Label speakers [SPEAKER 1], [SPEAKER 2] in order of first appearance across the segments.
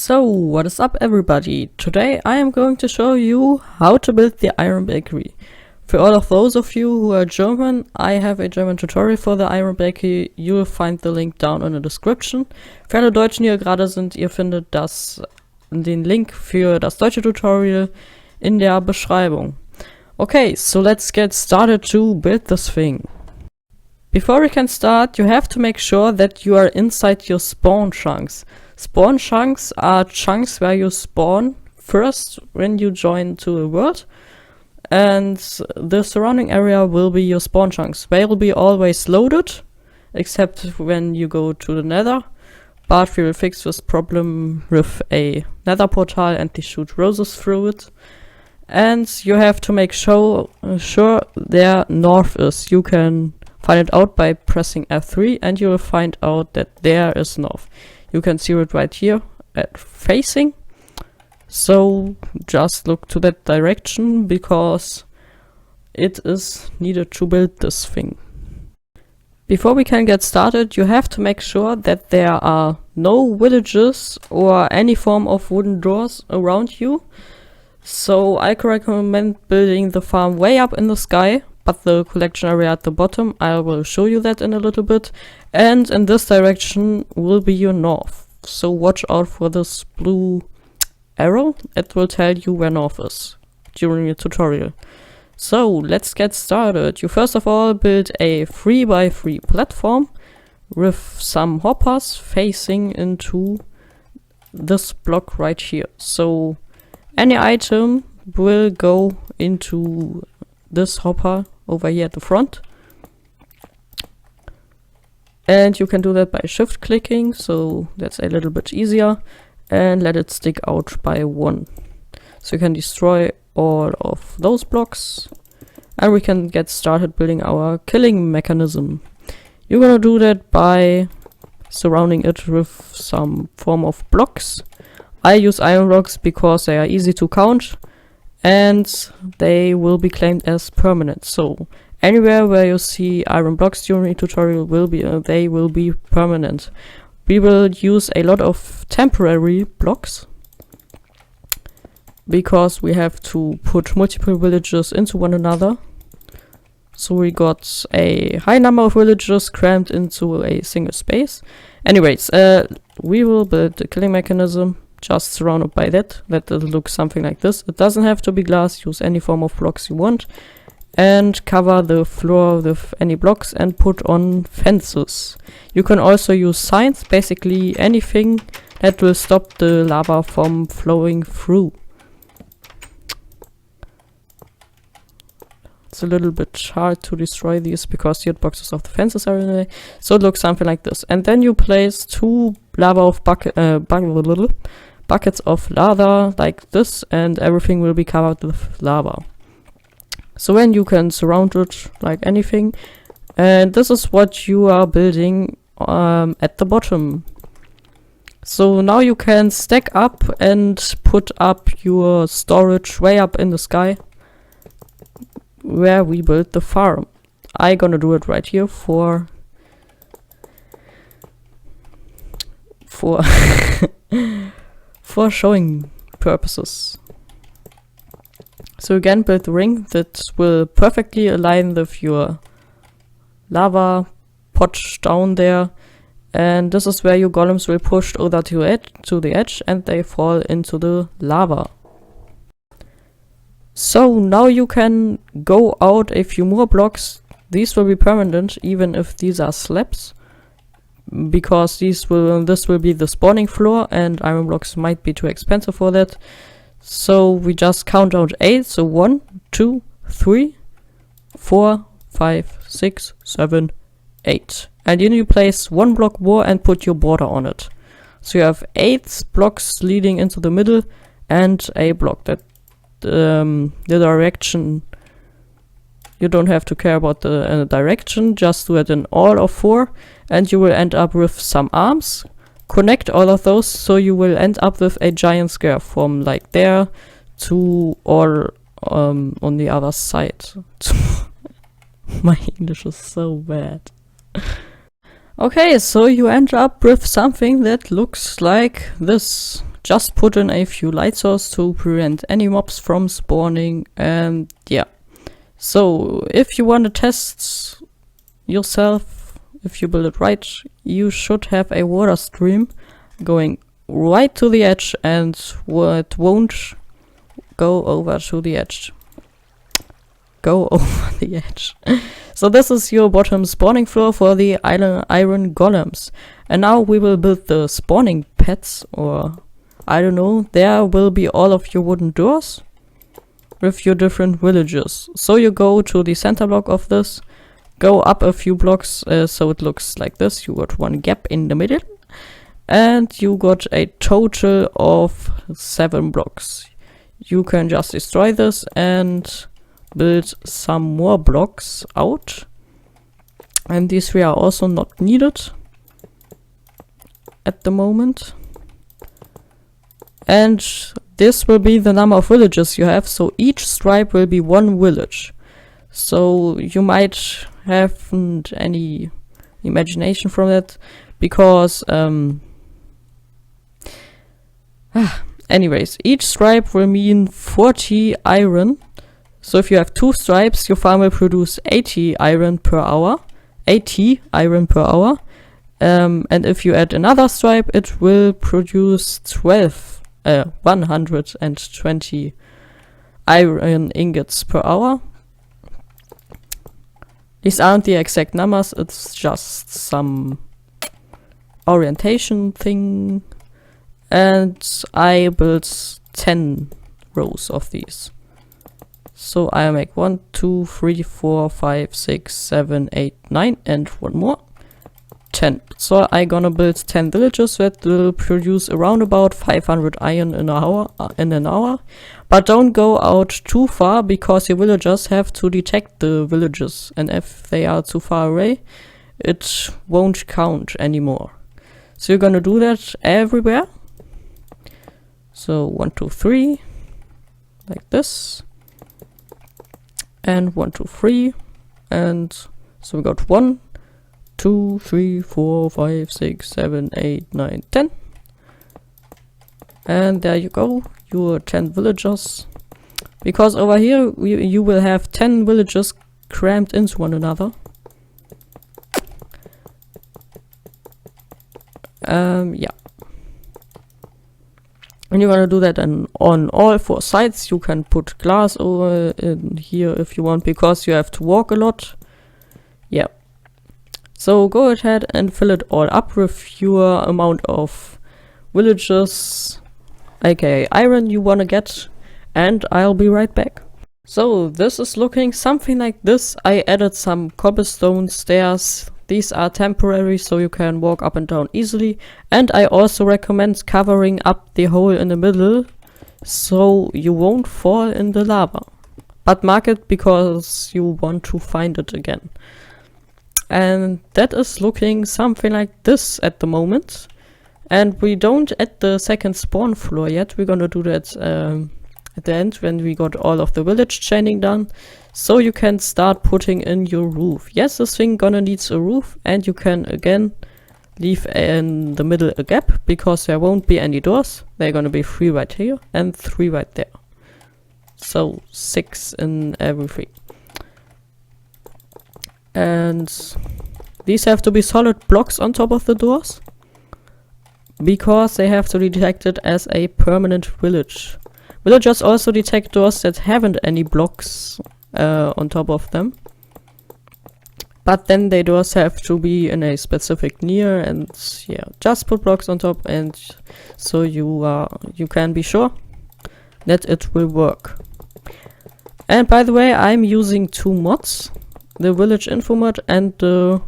[SPEAKER 1] So, what is up everybody? Today I am going to show you how to build the Iron Bakery. For all of those of you who are German, I have a German tutorial for the Iron Bakery. You will find the link down in the description. Für alle Deutschen, die hier gerade sind, ihr findet den Link für das deutsche Tutorial in der Beschreibung. Okay, so let's get started to build this thing. Before we can start, you have to make sure that you are inside your spawn chunks. Spawn chunks are chunks where you spawn first when you join to a world, and the surrounding area will be your spawn chunks. They will be always loaded, except when you go to the Nether, but we will fix this problem with a Nether portal and they shoot roses through it. And you have to make sure there north is. You can find it out by pressing F3 and you will find out that there is north. You can see it right here at facing. So just look to that direction because it is needed to build this thing. Before we can get started, you have to make sure that there are no villages or any form of wooden doors around you. So I can recommend building the farm way up in the sky, but the collection area at the bottom, I will show you that in a little bit. And in this direction will be your north. So watch out for this blue arrow. It will tell you where north is during the tutorial. So let's get started. You first of all build a 3x3 platform with some hoppers facing into this block right here. So any item will go into this hopper over here at the front. And you can do that by shift clicking, so that's a little bit easier. And let it stick out by 1. So you can destroy all of those blocks. And we can get started building our killing mechanism. You're gonna do that by surrounding it with some form of blocks. I use iron blocks because they are easy to count and they will be claimed as permanent. So anywhere where you see iron blocks during the tutorial they will be permanent. We will use a lot of temporary blocks because we have to put multiple villages into one another. So we got a high number of villages crammed into a single space. Anyways, we will build the killing mechanism just surrounded by that. That will look something like this. It doesn't have to be glass, use any form of blocks you want. And cover the floor with any blocks and put on fences. You can also use signs, basically anything that will stop the lava from flowing through. It's a little bit hard to destroy these because the hitboxes of the fences are in the way. So it looks something like this. And then you place 2 buckets of lava like this, and everything will be covered with lava. So then you can surround it like anything. And this is what you are building at the bottom. So now you can stack up and put up your storage way up in the sky where we build the farm. I'm gonna do it right here for showing purposes. So again, build the ring that will perfectly align with your lava pot down there. And this is where your golems will push over to the edge and they fall into the lava. So now you can go out a few more blocks. These will be permanent even if these are slabs, because this will be the spawning floor and iron blocks might be too expensive for that. So we just count out 8. So 1, 2, 3, 4, 5, 6, 7, 8. And then you place 1 block more and put your border on it. So you have 8 blocks leading into the middle and a block that the direction. You don't have to care about the direction, just do it in all of 4 and you will end up with some arms. Connect all of those so you will end up with a giant square from like there to all on the other side. My English is so bad. Okay, so you end up with something that looks like this. Just put in a few light sources to prevent any mobs from spawning, and yeah. So if you want to test yourself, if you build it right, you should have a water stream going right to the edge, and it won't go over to the edge. Go over the edge. So this is your bottom spawning floor for the iron golems. And now we will build the spawning pads, or I don't know, there will be all of your wooden doors with your different villages. So you go to the center block of this, go up a few blocks so it looks like this. You got one gap in the middle, and you got a total of 7 blocks. You can just destroy this and build some more blocks out, and these 3 are also not needed at the moment. And this will be the number of villages you have, so each stripe will be 1 village. So you might have any imagination from that, because anyways, each stripe will mean 40 iron. So if you have 2 stripes, your farm will produce 80 iron per hour. 80 iron per hour. And if you add another stripe, it will produce 120 iron ingots per hour. These aren't the exact numbers, it's just some orientation thing. And I built 10 rows of these. So I make 1, 2, 3, 4, 5, 6, 7, 8, 9, and 1 more. 10. So I gonna build 10 villages that will produce around about 500 iron in an hour. But don't go out too far, because your villagers have to detect the villages, and if they are too far away, it won't count anymore. So you're gonna do that everywhere. So 1, 2, 3, like this. And 1, 2, 3, and so we got 1, 2, 3, 4, 5, 6, 7, 8, 9, 10. And there you go, your 10 villagers. Because over here you will have 10 villages crammed into one another. Yeah. And you're gonna do that on all 4 sides. You can put glass over in here if you want, because you have to walk a lot. Yeah. So go ahead and fill it all up with your amount of villages, aka iron, you wanna get, and I'll be right back. So this is looking something like this. I added some cobblestone stairs. These are temporary, so you can walk up and down easily. And I also recommend covering up the hole in the middle, so you won't fall in the lava. But mark it, because you want to find it again. And that is looking something like this at the moment. And we don't add the second spawn floor yet. We're gonna do that at the end, when we got all of the village chaining done. So you can start putting in your roof. Yes, this thing gonna needs a roof, and you can again leave in the middle a gap, because there won't be any doors. They're gonna be 3 right here and 3 right there. So 6 in everything. And these have to be solid blocks on top of the doors, because they have to be detected as a permanent village. Villagers also detect doors that haven't any blocks on top of them, but then the doors have to be in a specific near, and yeah, just put blocks on top, and so you can be sure that it will work. And by the way, I'm using 2 mods, the village info mod and the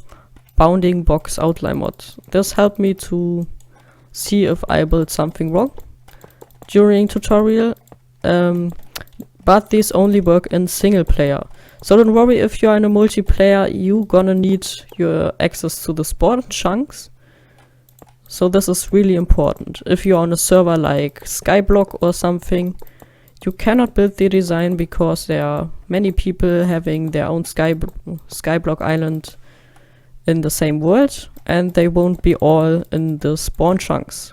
[SPEAKER 1] bounding box outline mod. This helped me to see if I built something wrong during tutorial, but these only work in single player. So don't worry, if you're in a multiplayer, you gonna need your access to the spawn chunks. So this is really important. If you're on a server like Skyblock or something, you cannot build the design, because there are many people having their own Skyblock island in the same world, and they won't be all in the spawn chunks.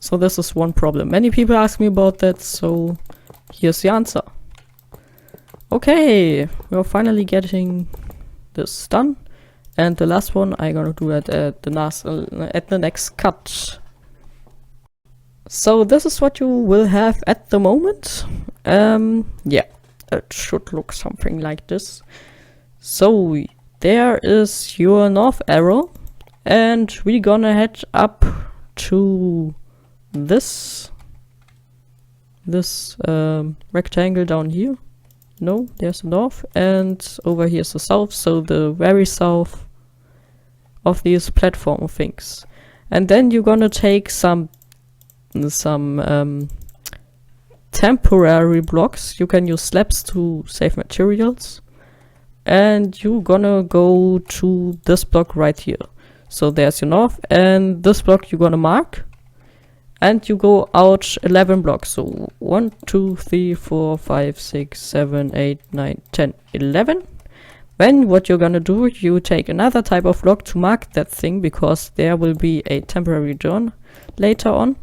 [SPEAKER 1] So this is one problem. Many people ask me about that, so here's the answer. Okay, we're finally getting this done. And the last one I'm gonna do at the next cut. So this is what you will have at the moment. Yeah, it should look something like this. So there is your north arrow, and we're gonna head up to this rectangle down here. No, there's the north, and over here's the south, so the very south of these platform things. And then you're gonna take some temporary blocks. You can use slabs to save materials, and you're gonna go to this block right here. So there's your north, and this block you're gonna mark, and you go out 11 blocks. So 1, 2, 3, 4, 5, 6, 7, 8, 9, 10, 11. Then what you're gonna do, you take another type of block to mark that thing, because there will be a temporary turn later on.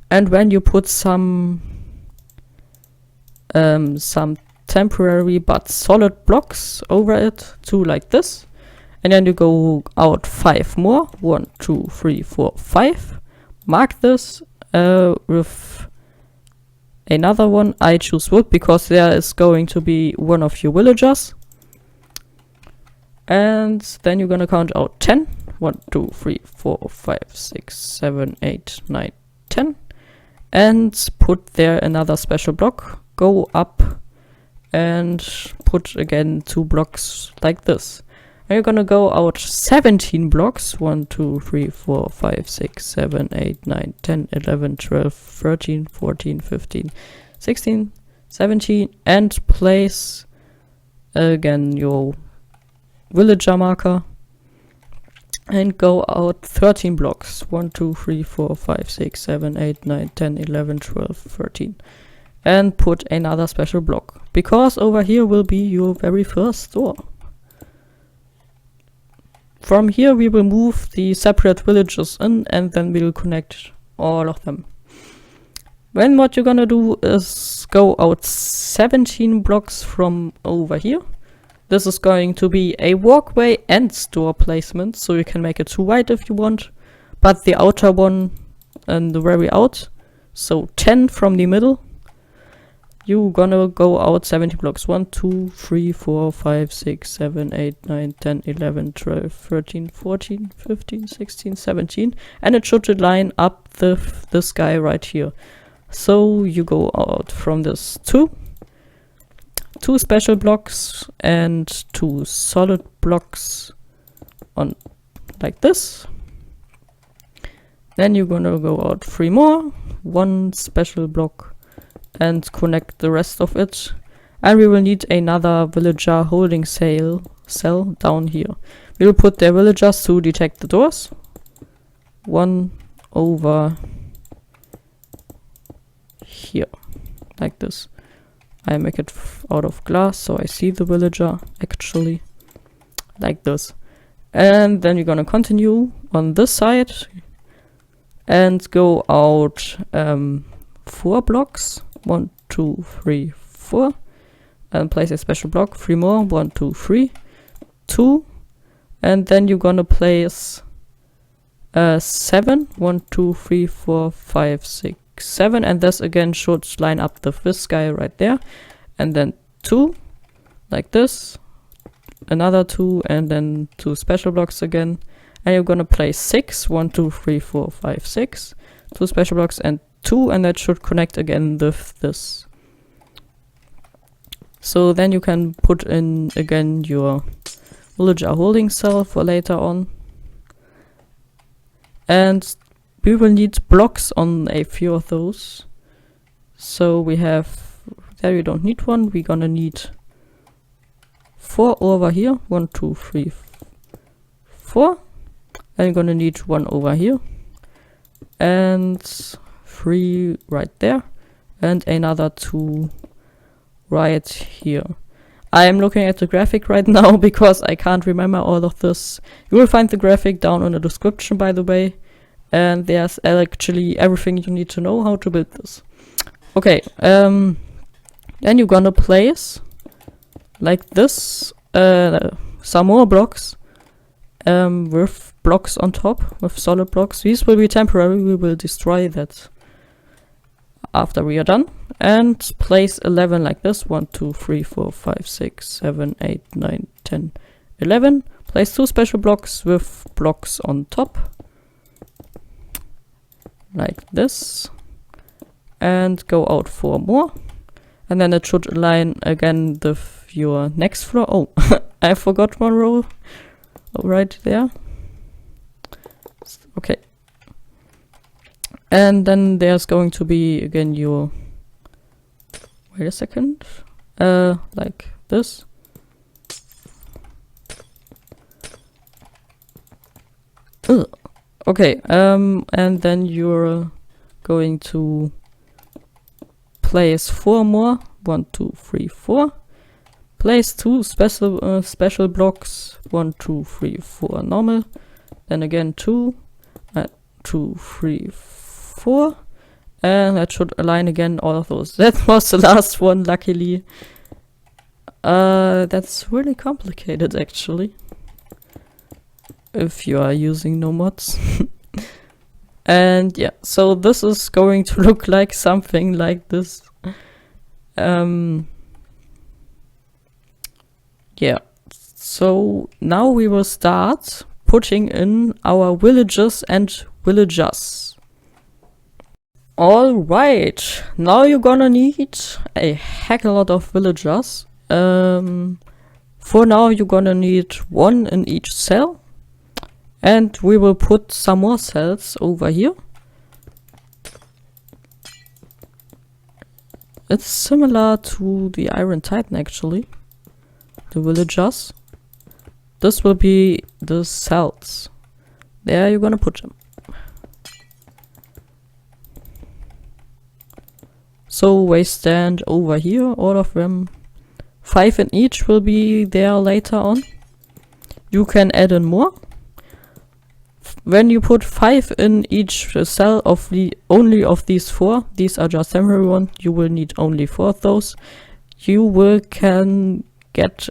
[SPEAKER 1] And when you put some temporary but solid blocks over it, two like this, and then you go out 5 more. 1, 2, 3, 4, 5. Mark this with another one. I choose wood because there is going to be one of your villagers. And then you're gonna count out 10. 1, 2, 3, 4, 5, 6, 7, 8, 9, 10. And put there another special block. Go up and put again 2 blocks like this. And you're gonna go out 17 blocks. 1, 2, 3, 4, 5, 6, 7, 8, 9, 10, 11, 12, 13, 14, 15, 16, 17. And place again your villager marker. And go out 13 blocks. 1, 2, 3, 4, 5, 6, 7, 8, 9, 10, 11, 12, 13. And put another special block. Because over here will be your very first door. From here we will move the separate villages in, and then we'll connect all of them. Then what you're gonna do is go out 17 blocks from over here. This is going to be a walkway and door placement, so you can make it too wide if you want, but the outer one and the very out, so 10 from the middle. You're gonna go out 70 blocks. 1, 2, 3, 4, 5, 6, 7, 8, 9, 10, 11, 12, 13, 14, 15, 16, 17. And it should line up this guy right here. So you go out from this 2 special blocks and 2 solid blocks on like this. Then you're gonna go out 3 more, 1 special block, and connect the rest of it. And we will need another villager holding cell down here. We will put their villagers to detect the doors. 1 over here, like this. I make it out of glass so I see the villager actually, like this. And then you're gonna continue on this side and go out 4 blocks. 1, 2, 3, 4, and place a special block. 3 more. 1, 2, 3, 2, and then you're gonna place 7. 1, 2, 3, 4, 5, 6, 7, and this again should line up with this guy right there. And then 2 like this, another 2, and then 2 special blocks again. And you're gonna place 6. 1, 2, 3, 4, 5, 6, 2 special blocks and 2, and that should connect again with this. So then you can put in again your villager holding cell for later on. And we will need blocks on a few of those. So we have, there you don't need one, we're gonna need 4 over here. 1, 2, 3, 4. And you're gonna need 1 over here. And 3 right there, and another 2 right here. I'm looking at the graphic right now because I can't remember all of this. You will find the graphic down in the description, by the way. And there's actually everything you need to know how to build this. Okay, then you're gonna place like this some more blocks with blocks on top, with solid blocks. These will be temporary, we will destroy that after we are done. And place 11 like this. 1, 2, 3, 4, 5, 6, 7, 8, 9, 10, 11. Place 2 special blocks with blocks on top. Like this. And go out 4 more. And then it should align again with your next floor. Oh, I forgot one row right there. Okay. And then there's going to be again your, wait a second, like this. Ugh. Okay, and then you're going to place 4 more. 1, 2, 3, 4. Place 2 special blocks. 1, 2, 3, 4 normal. Then again 2, 2, 3, 4. And that should align again all of those. That was the last one, luckily. That's really complicated, actually, if you are using no mods. And yeah, so this is going to look like something like this. Yeah, so now we will start putting in our villages and villagers. Alright, now you're gonna need a heck a lot of villagers. For now you're gonna need 1 in each cell. And we will put some more cells over here. It's similar to the Iron Titan, actually. The villagers. This will be the cells. There you're gonna put them. So they stand over here, all of them. 5 in each will be there later on. You can add in more. When you put 5 in each cell of only of these 4, these are just temporary ones, you will need only 4 of those. You can get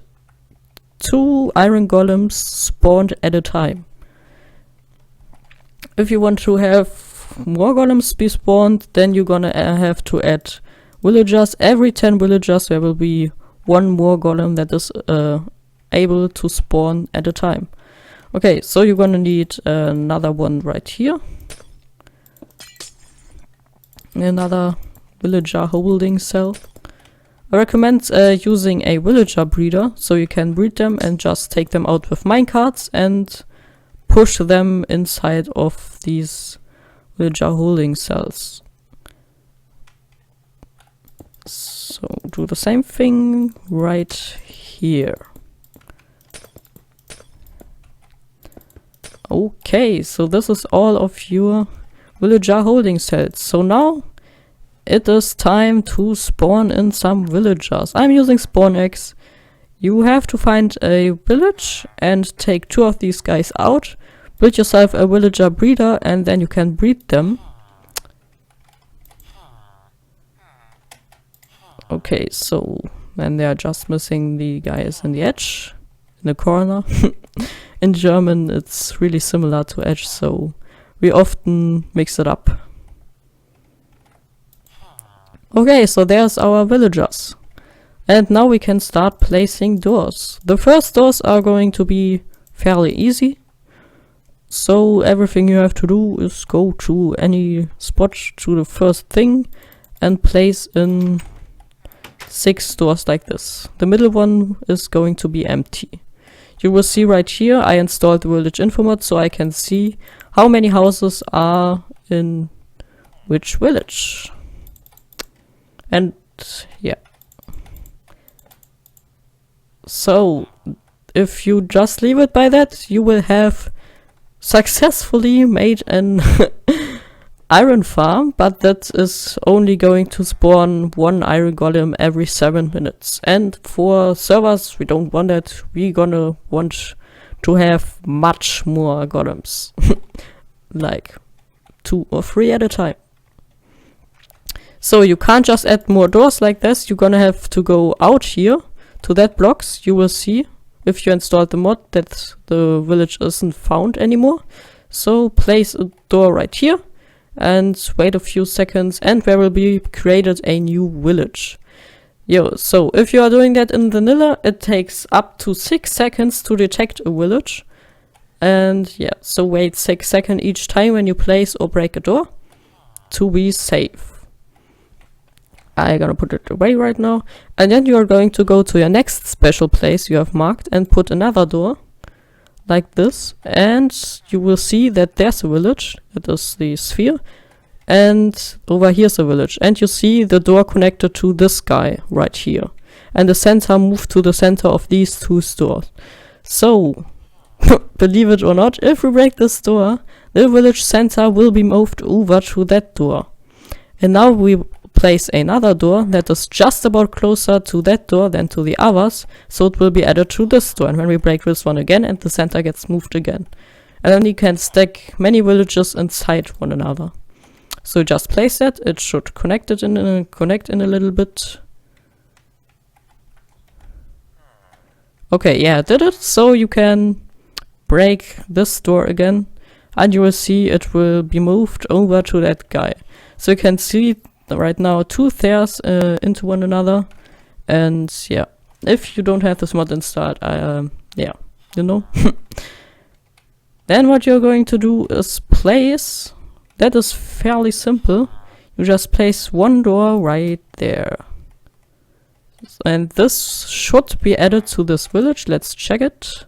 [SPEAKER 1] 2 iron golems spawned at a time. If you want to have more golems be spawned, then you're gonna have to add villagers. Every 10 villagers there will be 1 more golem that is able to spawn at a time. Okay, so you're gonna need another one right here. Another villager holding cell. I recommend using a villager breeder, so you can breed them and just take them out with minecarts and push them inside of these villager holding cells. So do the same thing right here. Okay, so this is all of your villager holding cells. So now it is time to spawn in some villagers. I'm using spawn eggs. You have to find a village and take 2 of these guys out. Build yourself a villager breeder and then you can breed them. Okay, so then they are just missing the guys in the edge, in the corner. In German it's really similar to edge, so we often mix it up. Okay, so there's our villagers. And now we can start placing doors. The first doors are going to be fairly easy. So everything you have to do is go to any spot, to the first thing, and place in 6 doors like this. The middle one is going to be empty. You will see right here I installed the village info mod so I can see how many houses are in which village. And yeah. So if you just leave it by that, you will have successfully made an iron farm, but that is only going to spawn one iron golem every 7 minutes. And for servers, we don't want that. We're gonna want to have much more golems. Like 2 or 3 at a time. So you can't just add more doors like this. You're gonna have to go out here to that blocks. You will see if you install the mod that the village isn't found anymore. So place a door right here and wait a few seconds and there will be created a new village. So if you are doing that in vanilla, it takes up to 6 seconds to detect a village. And so wait 6 seconds each time when you place or break a door to be safe. I'm gonna put it away right now. And then you are going to go to your next special place you have marked and put another door like this. And you will see that there's a village. That is the sphere. And over here's a village. And you see the door connected to this guy right here. And the center moved to the center of these 2 doors. So, believe it or not, if we break this door, the village center will be moved over to that door. And now we place another door that is just about closer to that door than to the others, so it will be added to this door. And when we break this one again, and the center gets moved again. And then you can stack many villages inside one another. So just place that. It should connect in a little bit. Okay, yeah, it did it. So you can break this door again, and you will see it will be moved over to that guy. So you can see right now 2 stairs into one another. And if you don't have this mod installed, you know. Then what you're going to do is place, that is fairly simple. You just place one door right there. And this should be added to this village. Let's check it.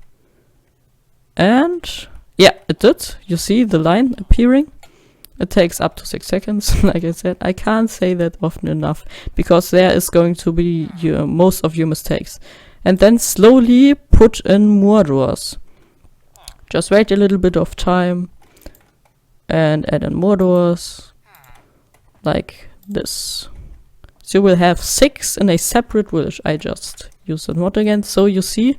[SPEAKER 1] And it did. You see the line appearing. It takes up to 6 seconds. Like I said, I can't say that often enough because there is going to be most of your mistakes. And then slowly put in more doors. Just wait a little bit of time and add in more doors like this. So you will have 6 in a separate village. I just used the mod again. So you see,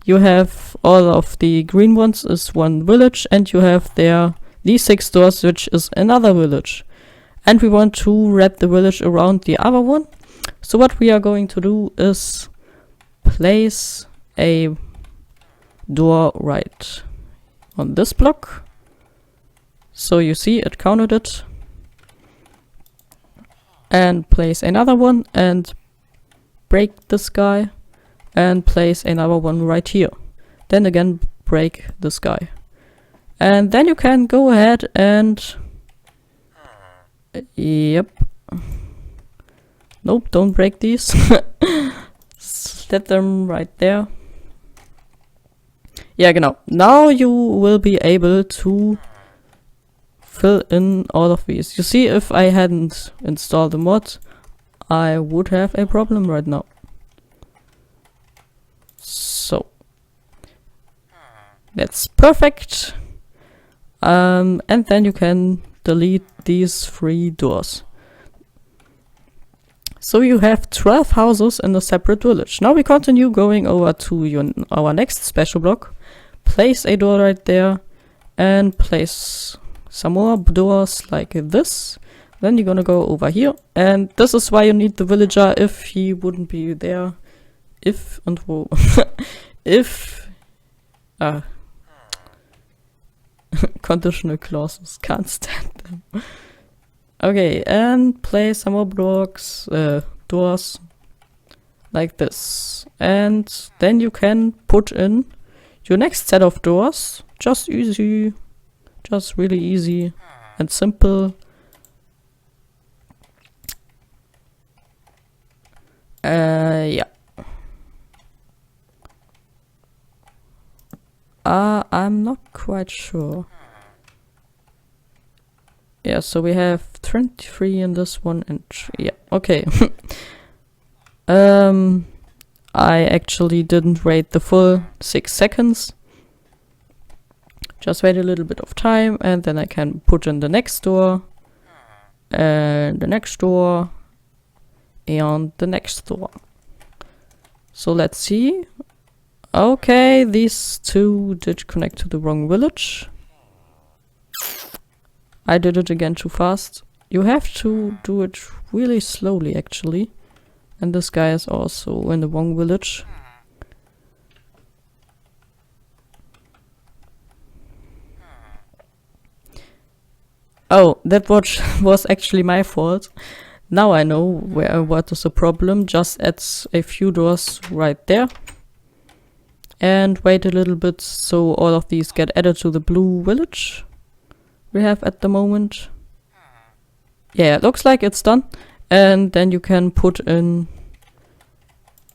[SPEAKER 1] you have all of the green ones is one village, and you have there these 6 doors, which is another village. And we want to wrap the village around the other one. So what we are going to do is place a door right on this block. So you see it counted it. And place another one and break this guy and place another one right here. Then again break this guy. And then you can go ahead and nope, don't break these. Set them right there. Genau. Now you will be able to fill in all of these. You see, if I hadn't installed the mod, I would have a problem right now. So that's perfect. And then you can delete these 3 doors. So you have 12 houses in a separate village. Now we continue going over to our next special block. Place a door right there and place some more doors like this. Then you're gonna go over here, and this is why you need the villager. If he wouldn't be there, if conditional clauses, can't stand them. Okay, and place some more blocks, doors like this, and then you can put in your next set of doors. Just easy, just really easy and simple. I'm not quite sure. So we have 23 in this one, and okay. I actually didn't wait the full 6 seconds. Just wait a little bit of time, and then I can put in the next door, and the next door, and the next door. So let's see. Okay, these two did connect to the wrong village. I did it again too fast. You have to do it really slowly, actually. And this guy is also in the wrong village. Oh, that was actually my fault. Now I know what is the problem. Just add a few doors right there. And wait a little bit so all of these get added to the blue village we have at the moment. Yeah, it looks like it's done. And then you can put in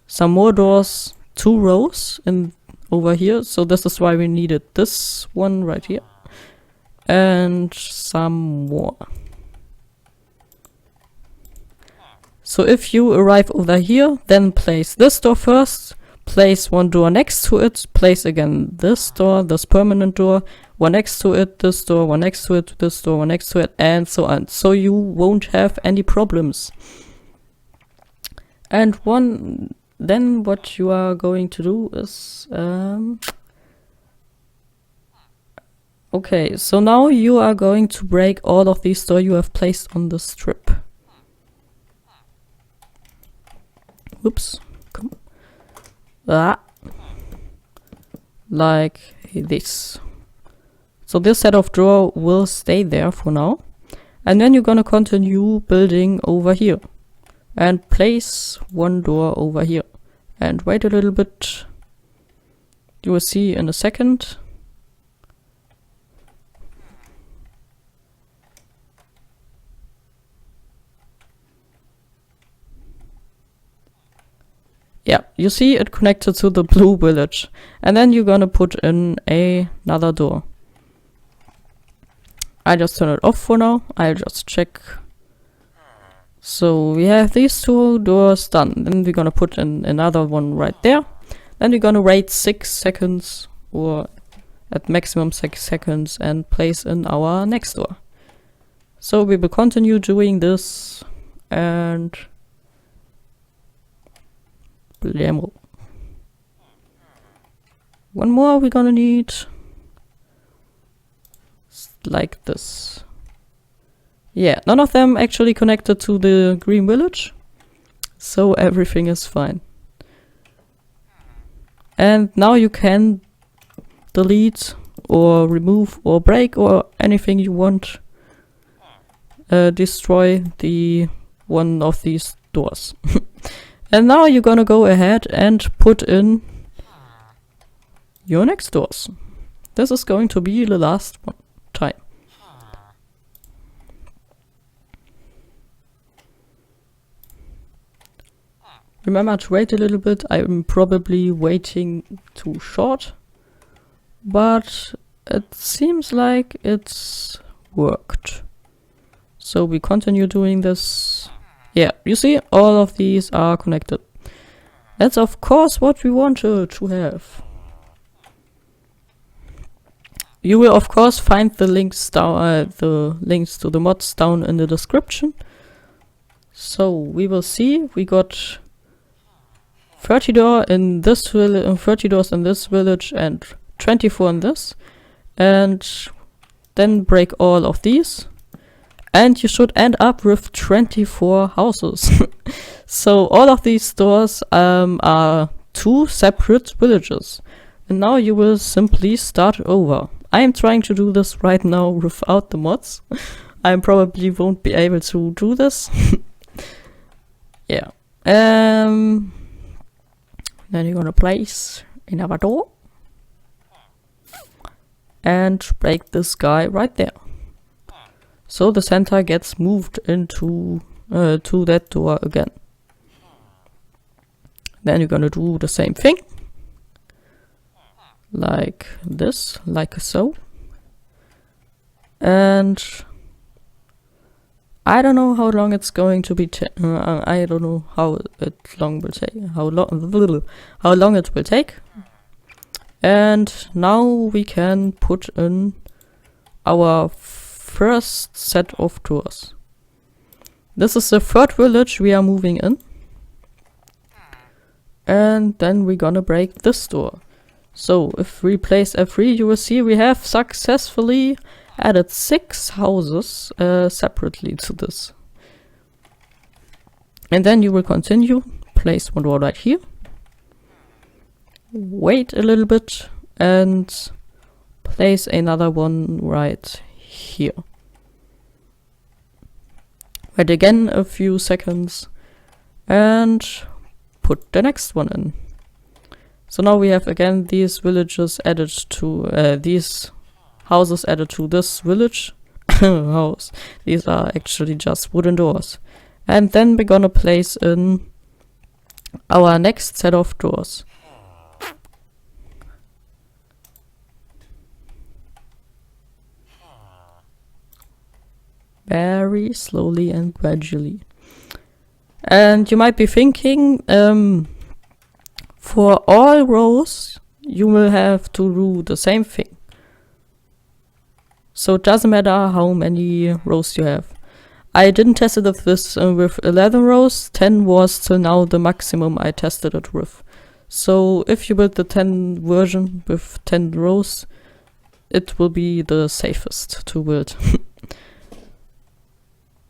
[SPEAKER 1] some more doors, 2 rows in over here. So this is why we needed this one right here. And some more. So if you arrive over here, then place this door first, place one door next to it, place again this door, this permanent door, one next to it, this door, one next to it, this door, one next to it, and so on. So you won't have any problems. And then what you are going to do is okay, so now you are going to break all of these doors you have placed on the strip. Whoops. Come. Like this. So this set of door will stay there for now. And then you're gonna continue building over here. And place one door over here. And wait a little bit. You will see in a second. Yeah, you see it connected to the blue village. And then you're gonna put in another door. I just turn it off for now. I'll just check. So we have these 2 doors done. Then we're gonna put in another one right there. Then we're gonna wait 6 seconds or at maximum 6 seconds and place in our next door. So we will continue doing this and blammo. One more we're gonna need. Like this. Yeah, none of them actually connected to the green village. So everything is fine. And now you can delete or remove or break or anything you want. Destroy the one of these doors. And now you're gonna go ahead and put in your next doors. This is going to be the last one time. Remember to wait a little bit. I'm probably waiting too short, but it seems like it's worked. So we continue doing this. Yeah, you see, all of these are connected. That's of course what we wanted to have. You will of course find the links down, the links to the mods down in the description. So we will see. We got 30 doors in this village, 30 doors in this village, and 24 in this. And then break all of these. And you should end up with 24 houses. So all of these doors are 2 separate villages. And now you will simply start over. I am trying to do this right now without the mods. I probably won't be able to do this. Yeah. Then you're gonna place another door. And break this guy right there. So the center gets moved into to that door again. Then you're gonna do the same thing. Like this, like so. And I don't know how long it's going to be. I don't know how long will take. How long it will take. And now we can put in our first set of doors. This is the third village we are moving in. And then we're gonna break this door. So if we place F3, you will see we have successfully added 6 houses separately to this. And then you will continue, place one door right here, wait a little bit, and place another one right here. Wait again a few seconds, and put the next one in. So now we have again these villages added to, these houses added to this village house. These are actually just wooden doors. And then we're gonna place in our next set of doors. Very slowly and gradually. And you might be thinking, for all rows, you will have to do the same thing. So it doesn't matter how many rows you have. I didn't test it with this with 11 rows. 10 was till now the maximum I tested it with. So if you build the 10 version with 10 rows, it will be the safest to build.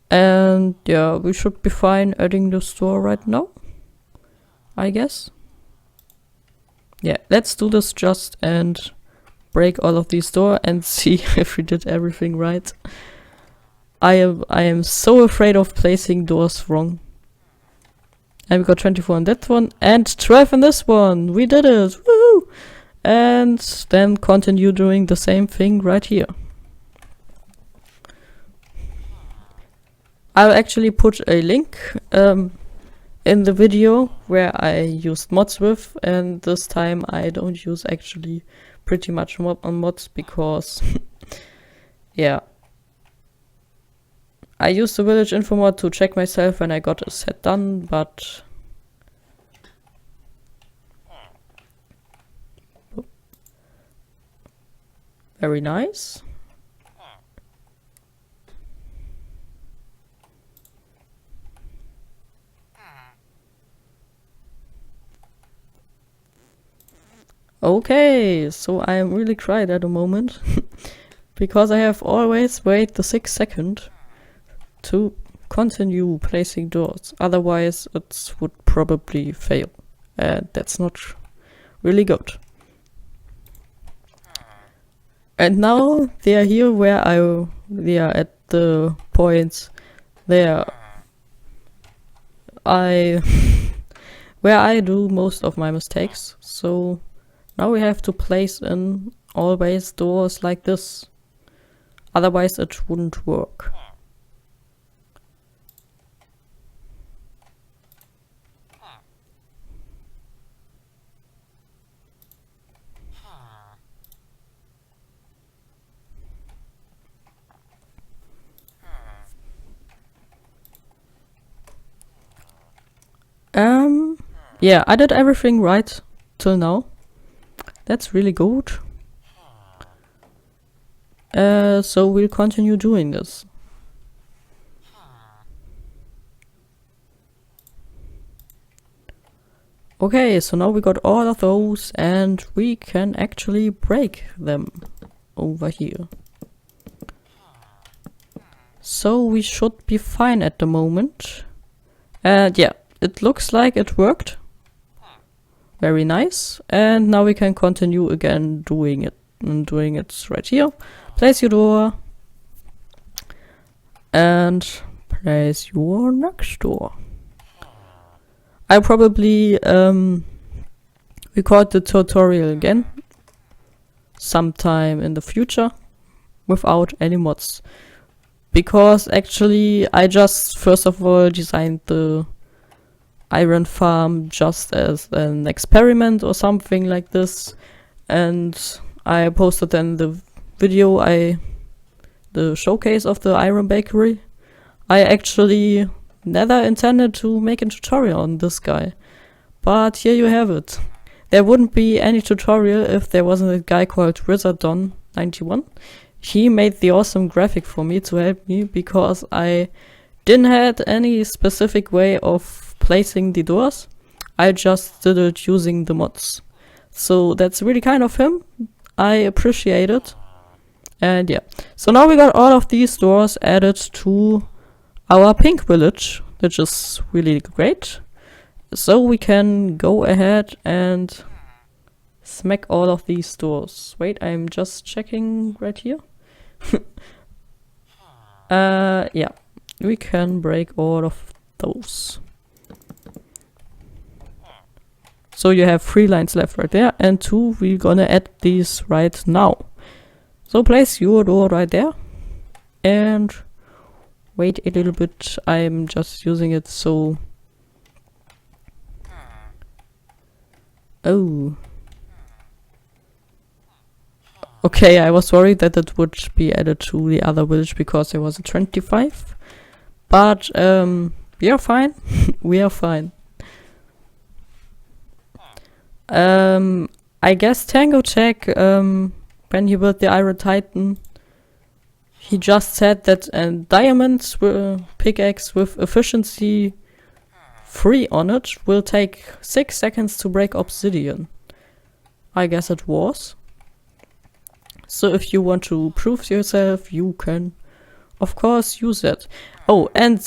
[SPEAKER 1] And yeah, we should be fine adding the store right now, I guess. Yeah, let's do this just and break all of these doors and see if we did everything right. I am so afraid of placing doors wrong. And we got 24 on that one and 12 on this one. We did it! Woo! And then continue doing the same thing right here. I'll actually put a link in the video where I used mods with, and this time I don't use actually pretty much on mods because yeah. I used the village info mod to check myself when I got a set done, but very nice. Okay, so I am really cried at the moment because I have always waited the 6 seconds to continue placing doors. Otherwise, it would probably fail, and that's not really good. And now they are here where they are at the points there where I do most of my mistakes. So now we have to place in always doors like this. Otherwise it wouldn't work. Yeah, I did everything right till now. That's really good. So we'll continue doing this. Okay, so now we got all of those and we can actually break them over here. So we should be fine at the moment. And yeah, it looks like it worked. Very nice. And now we can continue again doing it. And doing it right here. Place your door. And place your next door. I'll probably record the tutorial again sometime in the future without any mods. Because actually I just first of all designed the iron farm just as an experiment or something like this, and I posted then the video, the showcase of the iron bakery. I actually never intended to make a tutorial on this guy, but here you have it. there wouldn't be any tutorial if there wasn't a guy called Wizardon91. He made the awesome graphic for me to help me, because I didn't have any specific way of placing the doors. I just did it using the mods. So that's really kind of him. I appreciate it. And yeah, so now we got all of these doors added to our pink village, which is really great. So we can go ahead and smack all of these doors. Wait, I'm just checking right here. Yeah, we can break all of those. So you have 3 lines left right there, and 2 we're gonna add these right now. So place your door right there, and wait a little bit, I'm just using it so... Oh. Okay, I was worried that it would be added to the other village because there was a 25. But we are fine. We are fine. I guess Tango Tech, when he built the Iron Titan, he just said that a diamond pickaxe with efficiency 3 on it will take 6 seconds to break obsidian. I guess it was. So if you want to prove yourself, you can of course use it. Oh, and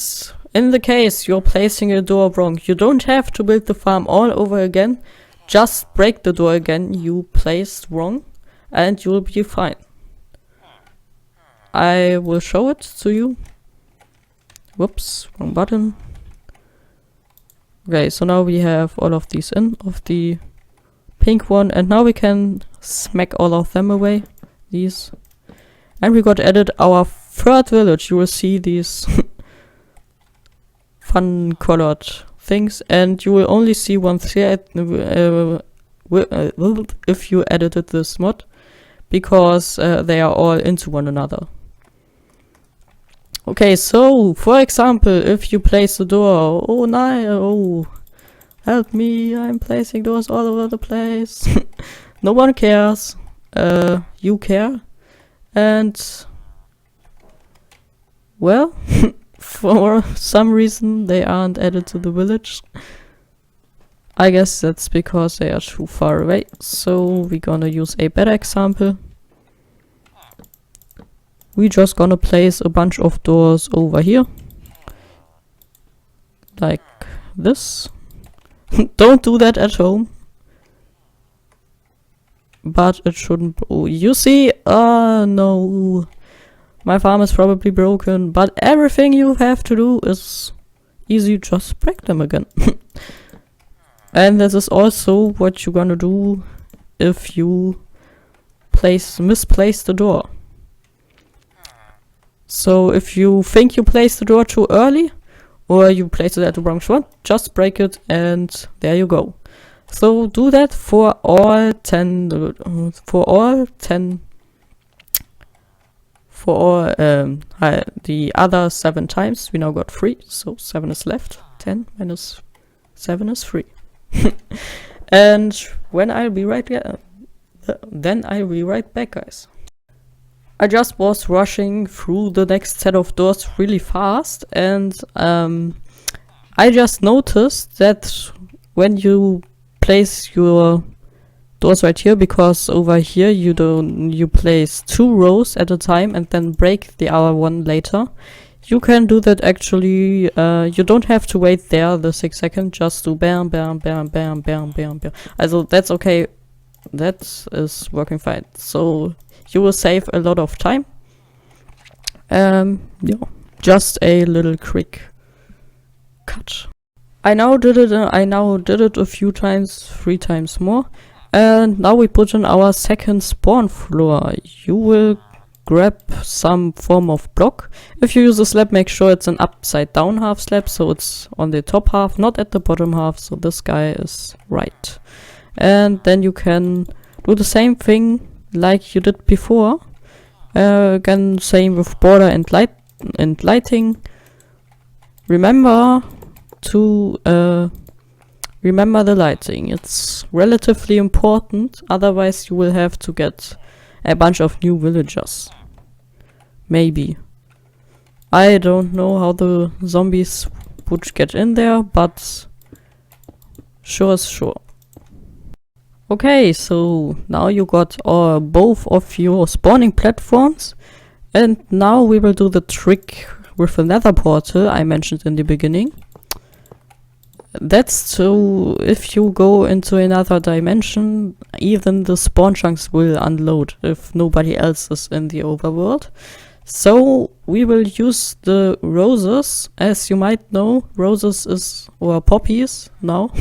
[SPEAKER 1] in the case you're placing a door wrong, you don't have to build the farm all over again. Just break the door again you placed wrong and you'll be fine. I will show it to you. Whoops, wrong button. Okay, so now we have all of these in of the pink one, and now we can smack all of them away. These. And we got added our 3rd village. You will see these fun colored things, and you will only see one thread if you edited this mod, because they are all into one another. Okay, so for example, if you place the door, oh no, help me, I'm placing doors all over the place. No one cares. You care. And well, for some reason they aren't added to the village. I guess that's because they are too far away. So we're gonna use a better example. We're just gonna place a bunch of doors over here. Like this. Don't do that at home. But it shouldn't... Oh, you see? No. My farm is probably broken. But everything you have to do is easy. Just break them again. And this is also what you're gonna do if you misplace the door. So if you think you placed the door too early, or you placed it at the wrong spot, just break it and there you go. So do that for all 10, the other 7 times. We now got 3, so 7 is left. 10 minus 7 is 3. And when I'll be right then I'll be right back, guys. I just was rushing through the next set of doors really fast, and I just noticed that when you place your doors right here, because over here you place 2 rows at a time and then break the other one later. You can do that actually. You don't have to wait there the 6 seconds. Just do bam, bam, bam, bam, bam, bam, bam. Also that's okay. That is working fine. So you will save a lot of time. Yeah, just a little quick cut. I now did it a few times, 3 times more, and now we put in our second spawn floor. You will grab some form of block. If you use a slab, make sure it's an upside down half slab, so it's on the top half, not at the bottom half, so this guy is right. And then you can do the same thing like you did before. Again, same with border and lighting. Remember remember the lighting. It's relatively important, otherwise you will have to get a bunch of new villagers. Maybe. I don't know how the zombies would get in there, but sure is sure. Okay, so now you got both of your spawning platforms, and now we will do the trick with the nether portal I mentioned in the beginning. That's so if you go into another dimension, even the spawn chunks will unload if nobody else is in the overworld. So we will use the roses. As you might know, roses or poppies now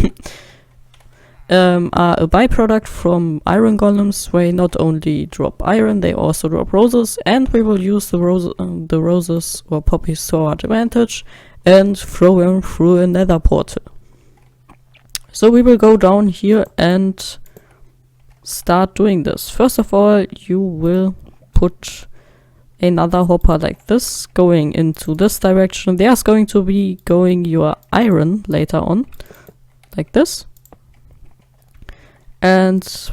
[SPEAKER 1] are a byproduct from iron golems. They not only drop iron, they also drop roses, and we will use the roses or poppies to our advantage and throw them through a nether portal. So we will go down here and start doing this. First of all, you will put another hopper like this going into this direction. There's going to be going your iron later on, like this. And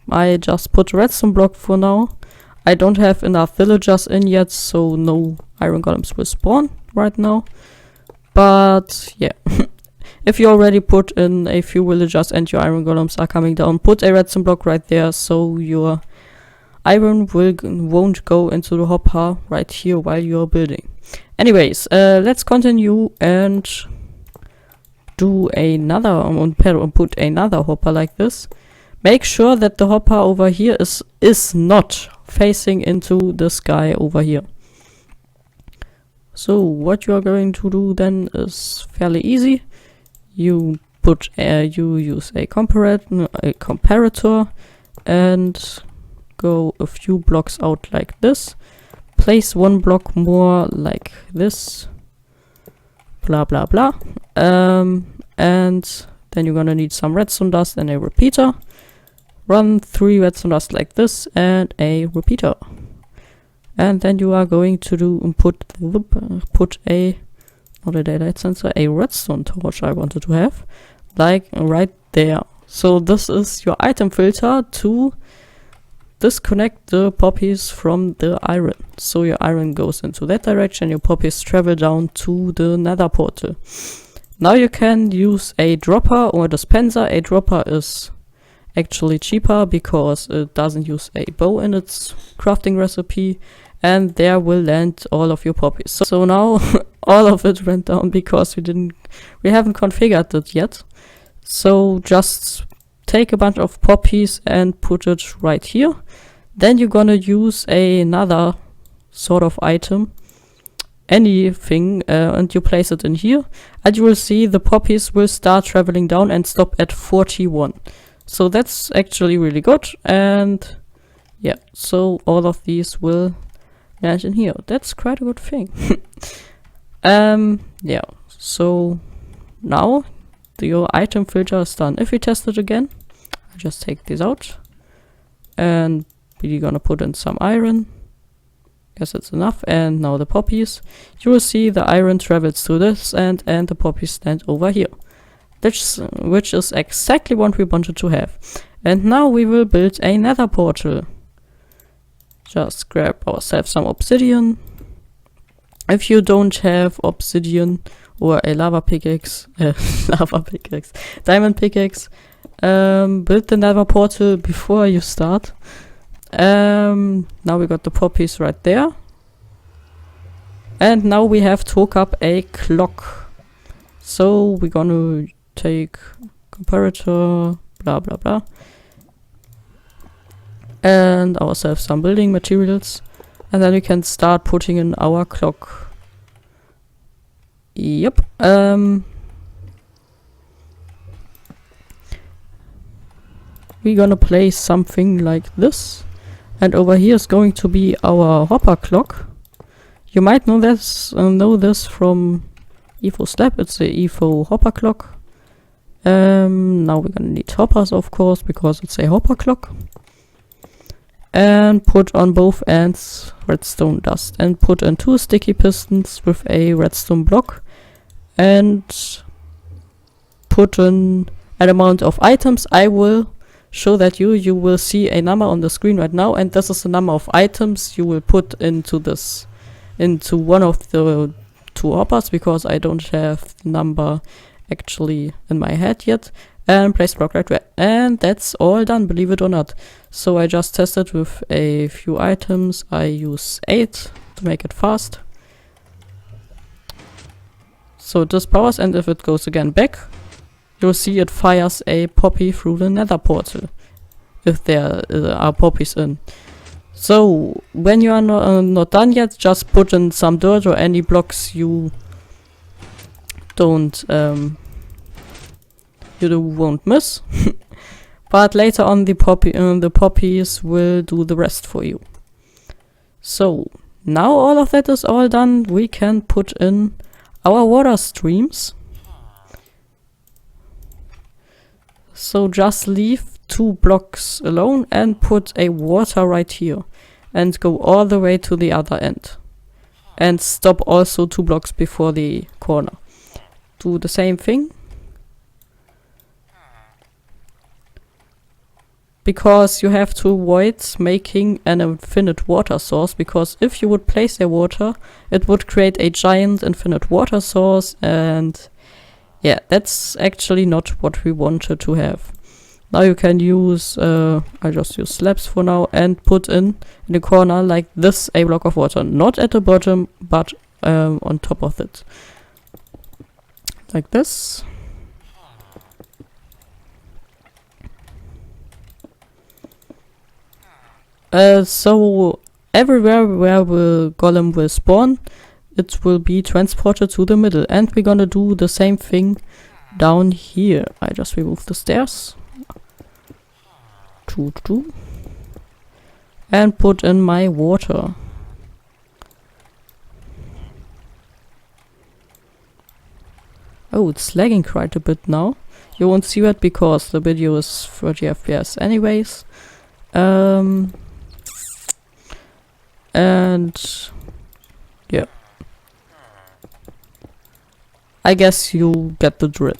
[SPEAKER 1] I just put a redstone block for now. I don't have enough villagers in yet, so no iron golems will spawn right now. But yeah. If you already put in a few villagers and your iron golems are coming down, put a redstone block right there so your iron won't go into the hopper right here while you're building. Anyways, let's continue and do another put another hopper like this. Make sure that the hopper over here is not facing into the sky over here. So what you are going to do then is fairly easy. You use a comparator and go a few blocks out like this. Place one block more like this. Blah blah blah. And then you're gonna need some redstone dust and a repeater. Run 3 redstone dust like this and a repeater. And then you are going to put a not a daylight sensor, a redstone torch I wanted to have, like right there. So this is your item filter to disconnect the poppies from the iron. So your iron goes into that direction, your poppies travel down to the nether portal. Now you can use a dropper or a dispenser. A dropper is actually cheaper because it doesn't use a bow in its crafting recipe, and there will land all of your poppies. So now all of it went down because we haven't configured it yet. So just take a bunch of poppies and put it right here. Then you're gonna use another sort of item, anything, and you place it in here, and you will see the poppies will start traveling down and stop at 41. So that's actually really good. And yeah, so all of these will land in here. That's quite a good thing. Yeah, so now your item filter is done. If we test it again, I just take this out and we're gonna put in some iron. Guess it's enough. And now the poppies. You will see the iron travels through this and the poppies stand over here. Which is exactly what we wanted to have. And now we will build a nether portal. Just grab ourselves some obsidian. If you don't have obsidian or a diamond pickaxe, build the nether portal before you start. Now we got the poppies right there. And now we have to hook up a clock. So we're gonna take comparator, blah blah blah, and ourselves some building materials, and then we can start putting in our clock. Yep. We're gonna place something like this, and over here is going to be our hopper clock. You might know this from EFO step. It's the EFO hopper clock. Now we're gonna need hoppers, of course, because it's a hopper clock. And put on both ends redstone dust, and put in 2 sticky pistons with a redstone block, and put an amount of items. I will show that you will see a number on the screen right now, and this is the number of items you will put into one of the two hoppers, because I don't have the number actually in my head yet. And place block right there, and that's all done, believe it or not. So I just tested with a few items. I use 8 to make it fast. So this powers, and if it goes again back, you'll see it fires a poppy through the nether portal, if there are poppies in. So when you are not done yet, just put in some dirt or any blocks you don't you won't miss. But later on the poppies will do the rest for you. So now all of that is all done, we can put in our water streams. So just leave 2 blocks alone and put a water right here and go all the way to the other end, and stop also 2 blocks before the corner. Do the same thing, because you have to avoid making an infinite water source, because if you would place a water, it would create a giant infinite water source, and yeah, that's actually not what we wanted to have. Now you can use, I just use slabs for now, and put in the corner like this a block of water, not at the bottom, but on top of it, like this. So everywhere where the golem will spawn, it will be transported to the middle, and we're gonna do the same thing down here. I just remove the stairs. And put in my water. Oh, it's lagging quite a bit now. You won't see that because the video is 30 FPS anyways. And yeah, I guess you get the drill.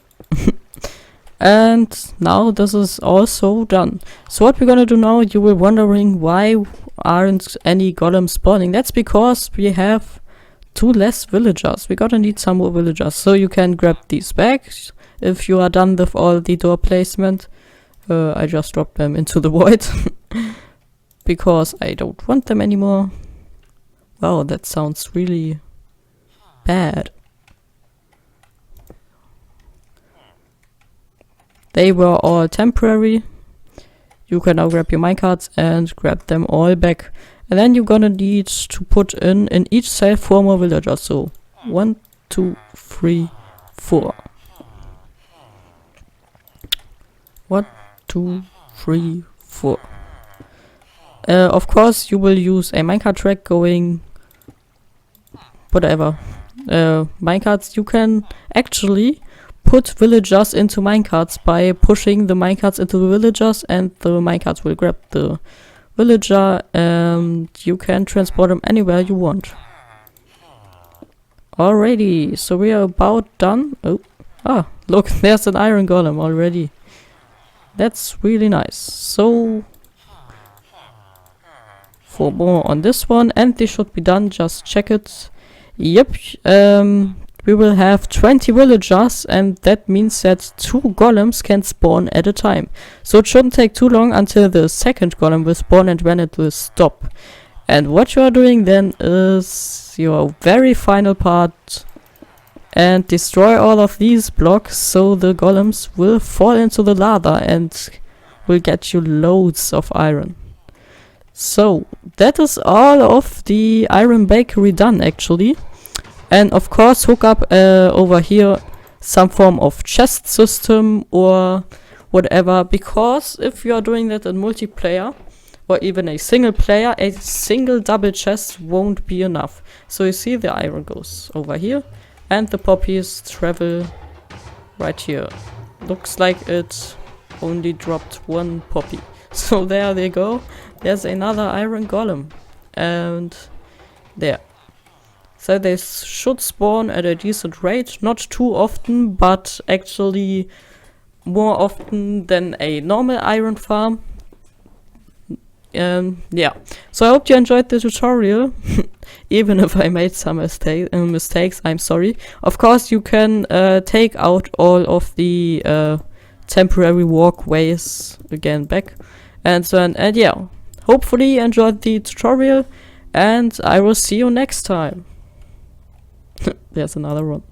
[SPEAKER 1] And now this is also done. So what we're gonna do now, you were wondering why aren't any golems spawning. That's because we have 2 less villagers. We're gonna need some more villagers. So you can grab these bags if you are done with all the door placement. I just dropped them into the void because I don't want them anymore. Wow, that sounds really bad. They were all temporary. You can now grab your minecarts and grab them all back. And then you're gonna need to put in each cell 4 more villagers. So 1, 2, 3, 4. 1, 2, 3, 4. Of course, you will use a minecart track going whatever. Minecarts, you can actually put villagers into minecarts by pushing the minecarts into the villagers, and the minecarts will grab the villager, and you can transport them anywhere you want. Alrighty, so we are about done. Oh, look, there's an iron golem already. That's really nice. So 4 more on this one, and they should be done. Just check it. Yep. We will have 20 villagers, and that means that 2 golems can spawn at a time. So it shouldn't take too long until the second golem will spawn and when it will stop. And what you are doing then is your very final part, and destroy all of these blocks so the golems will fall into the lava and will get you loads of iron. So that is all of the iron bakery done actually. And of course hook up over here some form of chest system or whatever, because if you are doing that in multiplayer or even a single player, a single double chest won't be enough. So you see the iron goes over here and the poppies travel right here. Looks like it only dropped 1 poppy. So there they go. There's another iron golem. And there. So they should spawn at a decent rate, not too often, but actually more often than a normal iron farm. Yeah, so I hope you enjoyed the tutorial. Even if I made some mistakes, I'm sorry. Of course, you can take out all of the temporary walkways again back, and so and yeah, hopefully you enjoyed the tutorial, and I will see you next time. There's another one.